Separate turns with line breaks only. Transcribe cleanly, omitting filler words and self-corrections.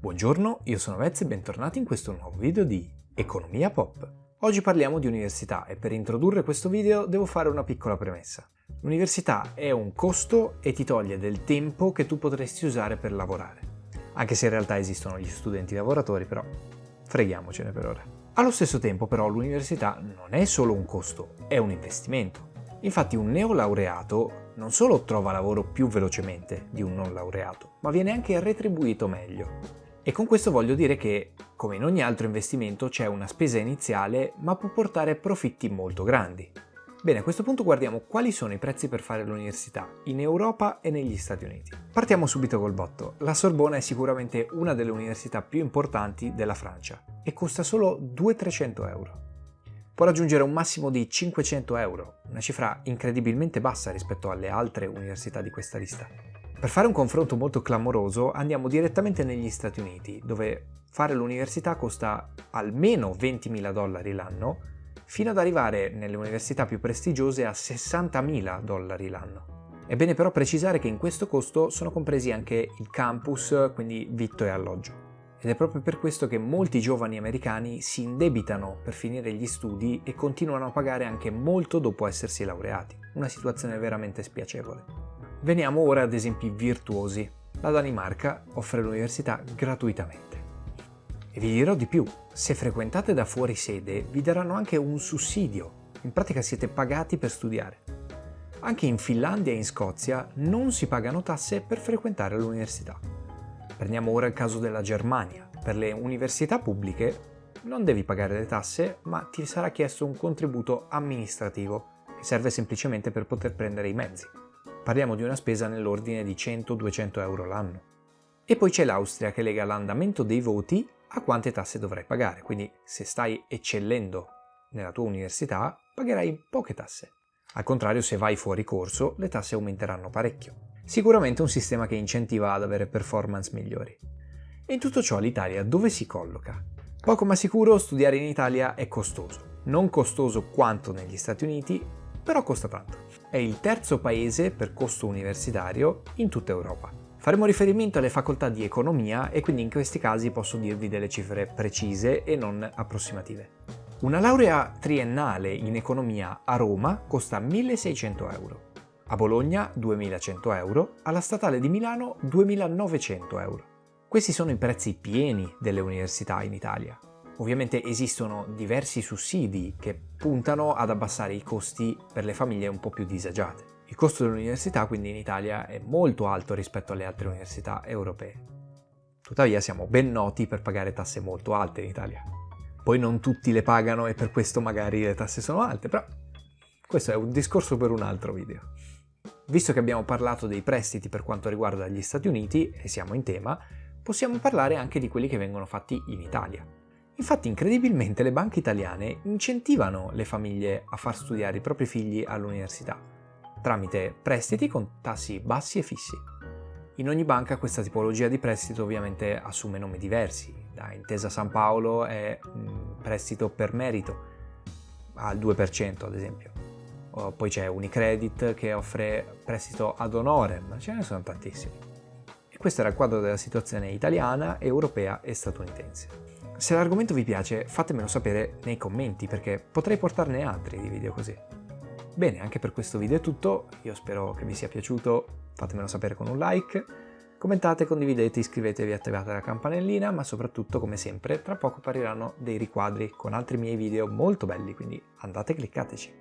Buongiorno, io sono Vez e bentornati in questo nuovo video di Economia Pop. Oggi parliamo di università e per introdurre questo video devo fare una piccola premessa. L'università è un costo e ti toglie del tempo che tu potresti usare per lavorare. Anche se in realtà esistono gli studenti lavoratori, però freghiamocene per ora. Allo stesso tempo però l'università non è solo un costo, è un investimento. Infatti un neolaureato non solo trova lavoro più velocemente di un non laureato, ma viene anche retribuito meglio. E con questo voglio dire che, come in ogni altro investimento, c'è una spesa iniziale, ma può portare profitti molto grandi. Bene, a questo punto guardiamo quali sono i prezzi per fare l'università in Europa e negli Stati Uniti. Partiamo subito col botto. La Sorbona è sicuramente una delle università più importanti della Francia e costa solo 200-300 euro. Può raggiungere un massimo di 500 euro, una cifra incredibilmente bassa rispetto alle altre università di questa lista. Per fare un confronto molto clamoroso andiamo direttamente negli Stati Uniti, dove fare l'università costa almeno $20.000 l'anno, fino ad arrivare nelle università più prestigiose a $60.000 l'anno. È bene però precisare che in questo costo sono compresi anche il campus, quindi vitto e alloggio. Ed è proprio per questo che molti giovani americani si indebitano per finire gli studi e continuano a pagare anche molto dopo essersi laureati. Una situazione veramente spiacevole. Veniamo ora ad esempi virtuosi. La Danimarca offre l'università gratuitamente. E vi dirò di più, se frequentate da fuori sede vi daranno anche un sussidio, in pratica siete pagati per studiare. Anche in Finlandia e in Scozia non si pagano tasse per frequentare l'università. Prendiamo ora il caso della Germania. Per le università pubbliche non devi pagare le tasse, ma ti sarà chiesto un contributo amministrativo che serve semplicemente per poter prendere i mezzi. Parliamo di una spesa nell'ordine di 100-200 euro l'anno. E poi c'è l'Austria che lega l'andamento dei voti a quante tasse dovrai pagare, quindi se stai eccellendo nella tua università pagherai poche tasse. Al contrario, se vai fuori corso, le tasse aumenteranno parecchio. Sicuramente un sistema che incentiva ad avere performance migliori. E in tutto ciò l'Italia dove si colloca? Poco ma sicuro studiare in Italia è costoso. Non costoso quanto negli Stati Uniti, però costa tanto. È il terzo paese per costo universitario in tutta Europa. Faremo riferimento alle facoltà di economia e quindi in questi casi posso dirvi delle cifre precise e non approssimative. Una laurea triennale in economia a Roma costa 1.600 euro, a Bologna 2.100 euro, alla Statale di Milano 2.900 euro. Questi sono i prezzi pieni delle università in Italia. Ovviamente esistono diversi sussidi che puntano ad abbassare i costi per le famiglie un po' più disagiate. Il costo dell'università quindi in Italia è molto alto rispetto alle altre università europee. Tuttavia siamo ben noti per pagare tasse molto alte in Italia. Poi non tutti le pagano e per questo magari le tasse sono alte, però questo è un discorso per un altro video. Visto che abbiamo parlato dei prestiti per quanto riguarda gli Stati Uniti, e siamo in tema, possiamo parlare anche di quelli che vengono fatti in Italia. Infatti, incredibilmente, le banche italiane incentivano le famiglie a far studiare i propri figli all'università, tramite prestiti con tassi bassi e fissi. In ogni banca questa tipologia di prestito ovviamente assume nomi diversi. Da Intesa San Paolo è un prestito per merito, al 2% ad esempio. Poi c'è Unicredit che offre prestito ad honorem, ce ne sono tantissimi. E questo era il quadro della situazione italiana, europea e statunitense. Se l'argomento vi piace fatemelo sapere nei commenti perché potrei portarne altri di video così. Bene, anche per questo video è tutto, io spero che vi sia piaciuto, fatemelo sapere con un like, commentate, condividete, iscrivetevi e attivate la campanellina, ma soprattutto come sempre tra poco appariranno dei riquadri con altri miei video molto belli, quindi andate e cliccateci.